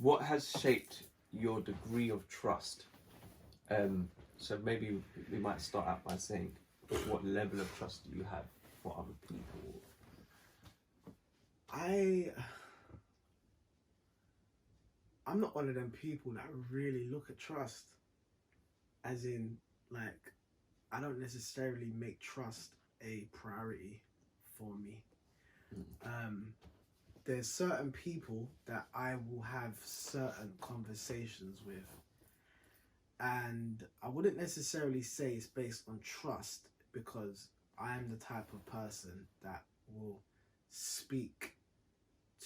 what has shaped your degree of trust? So maybe we might start out by saying, what level of trust do you have for other people? I'm not one of them people that really look at trust as in, like, I don't necessarily make trust a priority for me. There's certain people that I will have certain conversations with, and I wouldn't necessarily say it's based on trust, because I am the type of person that will speak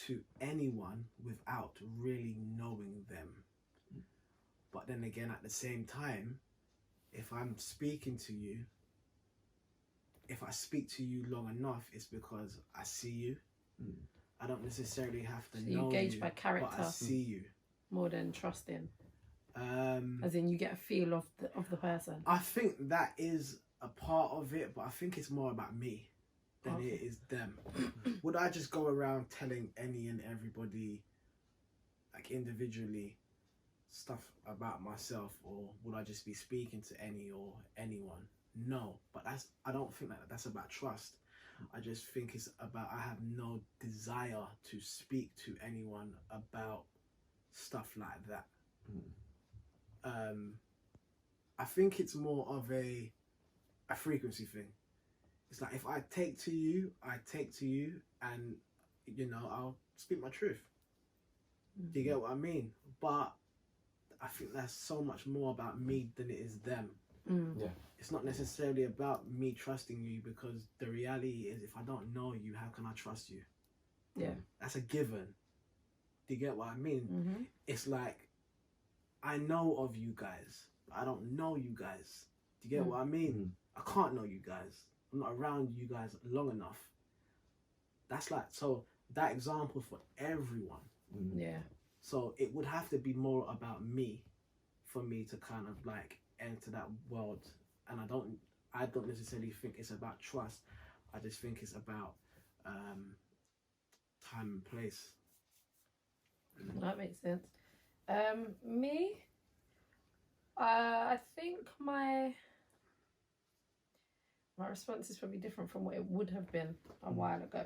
to anyone without really knowing them. But then again, at the same time, if I'm speaking to you, if I speak to you long enough, it's because I see you. I don't necessarily have to So know you gauge you, by character but I see you. more than trusting. As in, you get a feel of the person. I think that is a part of it, but I think it's more about me than it is them. Would I just go around telling any and everybody, like individually, stuff about myself, or would I just be speaking to any or anyone? No, but I don't think that that's about trust. I just think it's about, I have no desire to speak to anyone about stuff like that. I think it's more of a frequency thing. It's like, if I take to you, and I'll speak my truth. Do you get what I mean? But I think that's so much more about me than it is them. Yeah. It's not necessarily about me trusting you, because the reality is, if I don't know you, how can I trust you? Yeah. That's a given. Do you get what I mean? Mm-hmm. It's like, I know of you guys, but I don't know you guys. Do you get what I mean? I can't know you guys. I'm not around you guys long enough. That's like, so that example for everyone. Yeah. So it would have to be more about me for me to kind of like enter that world. And I don't necessarily think it's about trust. I just think it's about time and place. That makes sense. Me, I think my response is probably different from what it would have been a while ago.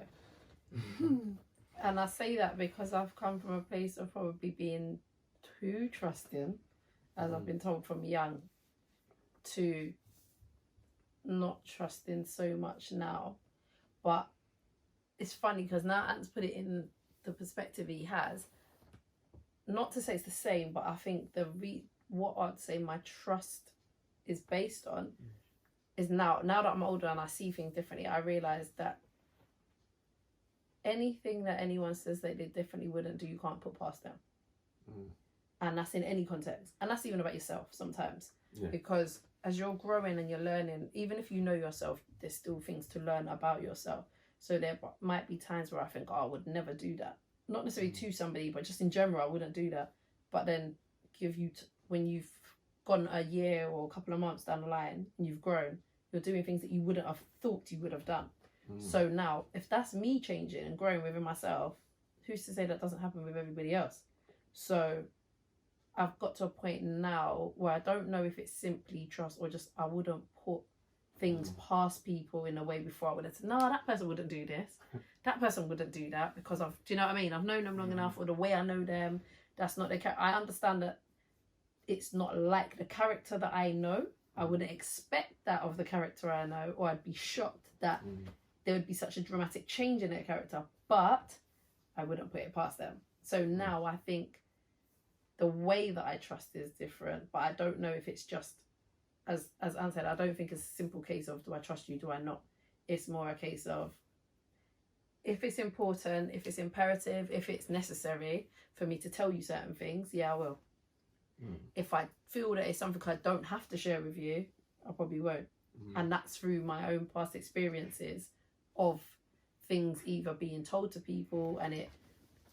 And I say that because I've come from a place of probably being too trusting, as I've been told from young, to not trusting so much now. But it's funny because now Ant's put it in the perspective he has. Not to say it's the same, but I think what I'd say my trust is based on is now that I'm older and I see things differently, I realise that anything that anyone says they did differently wouldn't do, you can't put past them. And that's in any context. And that's even about yourself sometimes. Yeah. Because as you're growing and you're learning, even if you know yourself, there's still things to learn about yourself. So there might be times where I think, I would never do that. Not necessarily to somebody, but just in general, I wouldn't do that. But then when you've gone a year or a couple of months down the line and you've grown, you're doing things that you wouldn't have thought you would have done. So now, if that's me changing and growing within myself, who's to say that doesn't happen with everybody else? So I've got to a point now where I don't know if it's simply trust or just I wouldn't put things past people in a way before I would have said, no, that person wouldn't do this. That person wouldn't do that because do you know what I mean? I've known them long enough, or the way I know them, that's not their character. I understand that it's not like the character that I know. I wouldn't expect that of the character I know, or I'd be shocked that there would be such a dramatic change in their character, but I wouldn't put it past them. So now I think the way that I trust is different, but I don't know if it's just, as Anne said, I don't think it's a simple case of do I trust you, do I not? It's more a case of if it's important, if it's imperative, if it's necessary for me to tell you certain things, yeah, I will. If I feel that it's something I don't have to share with you, I probably won't. And that's through my own past experiences of things either being told to people and it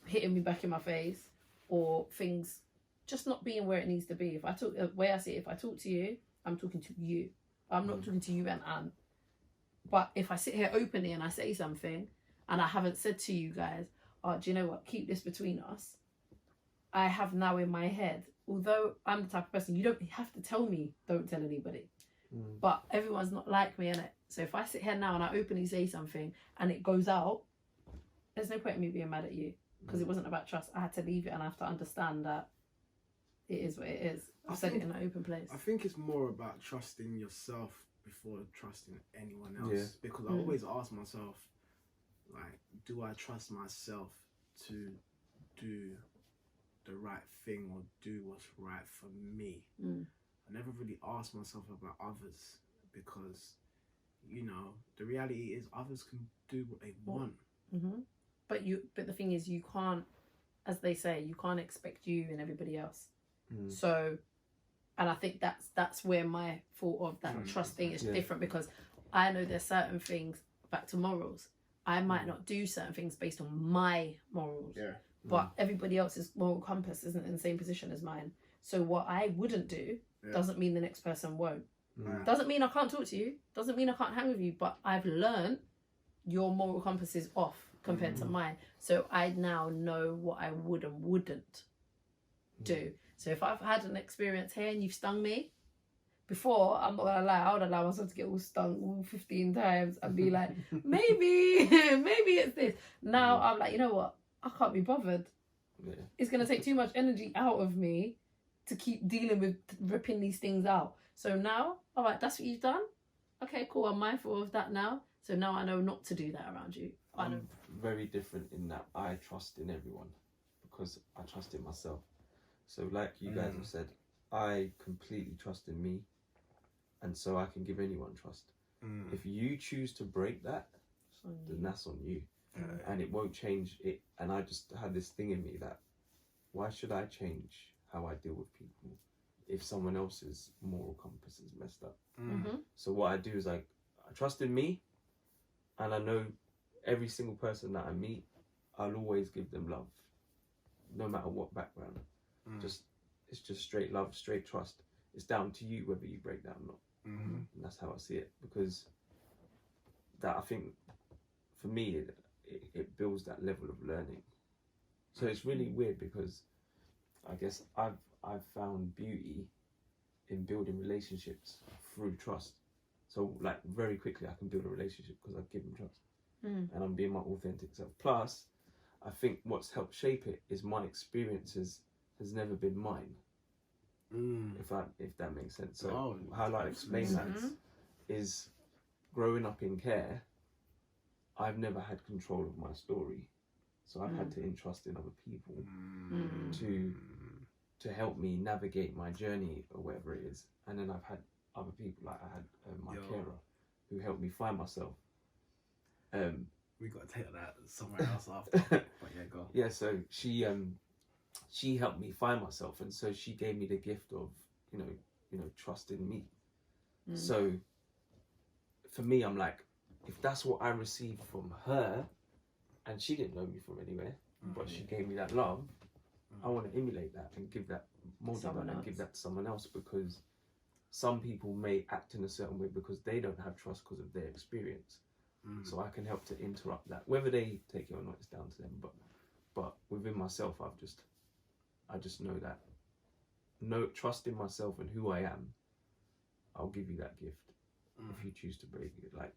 hitting me back in my face, or things just not being where it needs to be. If I talk, the way I see it, if I talk to you, I'm talking to you. I'm not talking to you and Anne. But if I sit here openly and I say something and I haven't said to you guys, do you know what, keep this between us, I have now in my head, although I'm the type of person, you don't have to tell me, don't tell anybody. But everyone's not like me, innit? So if I sit here now and I openly say something and it goes out, there's no point in me being mad at you, because it wasn't about trust. I had to leave it, and I have to understand that it is what it is. I said it in an open place. I think it's more about trusting yourself before trusting anyone else. Because I always ask myself, like, do I trust myself to do the right thing or do what's right for me? I never really ask myself about others, because, you know, the reality is others can do what they want. But the thing is, you can't, as they say, you can't expect you and everybody else. So, and I think that's where my thought of that trust thing is different, because I know there's certain things, back to morals, I might not do certain things based on my morals, but everybody else's moral compass isn't in the same position as mine. So what I wouldn't do doesn't mean the next person won't. Doesn't mean I can't talk to you, doesn't mean I can't hang with you, but I've learned your moral compass is off compared to mine. So I now know what I would and wouldn't do. So if I've had an experience here and you've stung me, before, I'm not gonna lie, I would allow myself to get all stung all 15 times and be like, maybe it's this. Now I'm like, you know what? I can't be bothered. It's gonna take too much energy out of me to keep dealing with ripping these things out. So now, all right, that's what you've done. Okay, cool. I'm mindful of that now. So now I know not to do that around you. I'm very different in that I trust in everyone because I trust in myself. So like you guys have said, I completely trust in me, and so I can give anyone trust. If you choose to break that, then that's on you. And it won't change it. And I just had this thing in me that, why should I change how I deal with people if someone else's moral compass is messed up? So what I do is I trust in me, and I know every single person that I meet, I'll always give them love, no matter what background. It's just straight love, straight trust. It's down to you whether you break that or not. And that's how I see it, because that, I think, for me, it builds that level of learning. So it's really weird, because I guess I've found beauty in building relationships through trust. So like very quickly I can build a relationship because I've given trust, and I'm being my authentic self. Plus, I think what's helped shape it is my experiences has never been mine. If that makes sense. So how I explain that is, growing up in care, I've never had control of my story, so I've had to entrust in other people to help me navigate my journey or whatever it is. And then I've had other people, like I had my carer, who helped me find myself. We got to take that somewhere else after. But yeah, go. Yeah, so she helped me find myself, and so she gave me the gift of you know trust in me. So for me, I'm like, if that's what I received from her, and she didn't know me from anywhere, but she gave me that love, I want to emulate that and give that more and give that to someone else, because some people may act in a certain way because they don't have trust because of their experience. So I can help to interrupt that. Whether they take it or not, it's down to them. But within myself, I just know that trust in myself and who I am, I'll give you that gift. If you choose to break it, like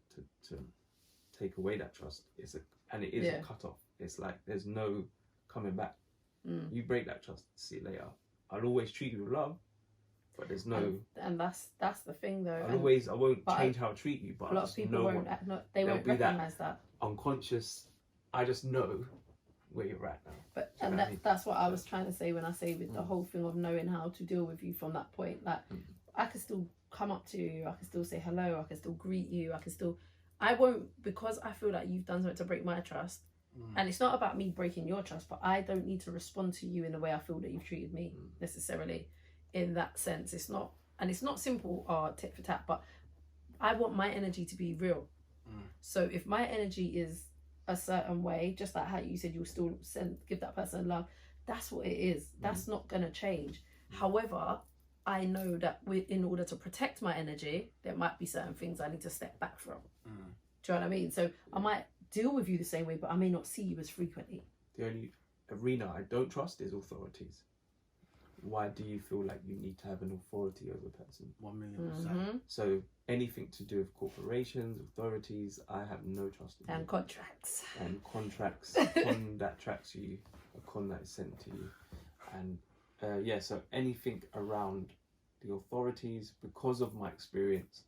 to take away that trust, it is a cut off. It's like there's no coming back. You break that trust, see you later. I'll always treat you with love, but there's no. And that's the thing, though. I won't change how I treat you, but a lot of people won't recognize that unconscious. I just know where you're at now. But that's what I was trying to say when I say with the whole thing of knowing how to deal with you from that point. Like I can still come up to you, I can still say hello, I can still greet you, I won't, because I feel like you've done something to break my trust. And it's not about me breaking your trust, but I don't need to respond to you in the way I feel that you've treated me necessarily. In that sense, it's not simple or tit for tat, but I want my energy to be real. So if my energy is a certain way, just like how you said you'll still give that person love, that's what it is. That's not going to change. However, I know that in order to protect my energy, there might be certain things I need to step back from. Do you know what I mean? So I might deal with you the same way, but I may not see you as frequently. The only arena I don't trust is authorities. Why do you feel like you need to have an authority over a person? 1,000,000%. So anything to do with corporations, authorities, I have no trust in. And contracts. And contracts, a con that tracks you, a con that is sent to you. And so anything around the authorities, because of my experience,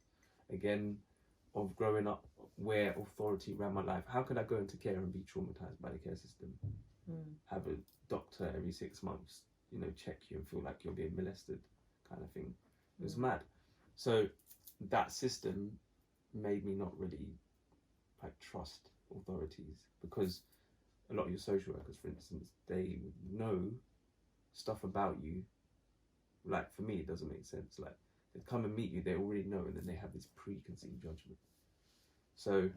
again, of growing up where authority ran my life. How could I go into care and be traumatized by the care system? Have a doctor every 6 months, check you and feel like you're being molested, kind of thing. It was mad. So that system made me not really trust authorities, because a lot of your social workers, for instance, they know stuff about you. Like, for me, it doesn't make sense. Like, they come and meet you, they already know, and then they have this preconceived judgment. So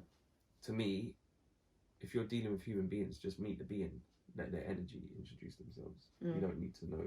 to me, if you're dealing with human beings, just meet the being, let their energy introduce themselves. You don't need to know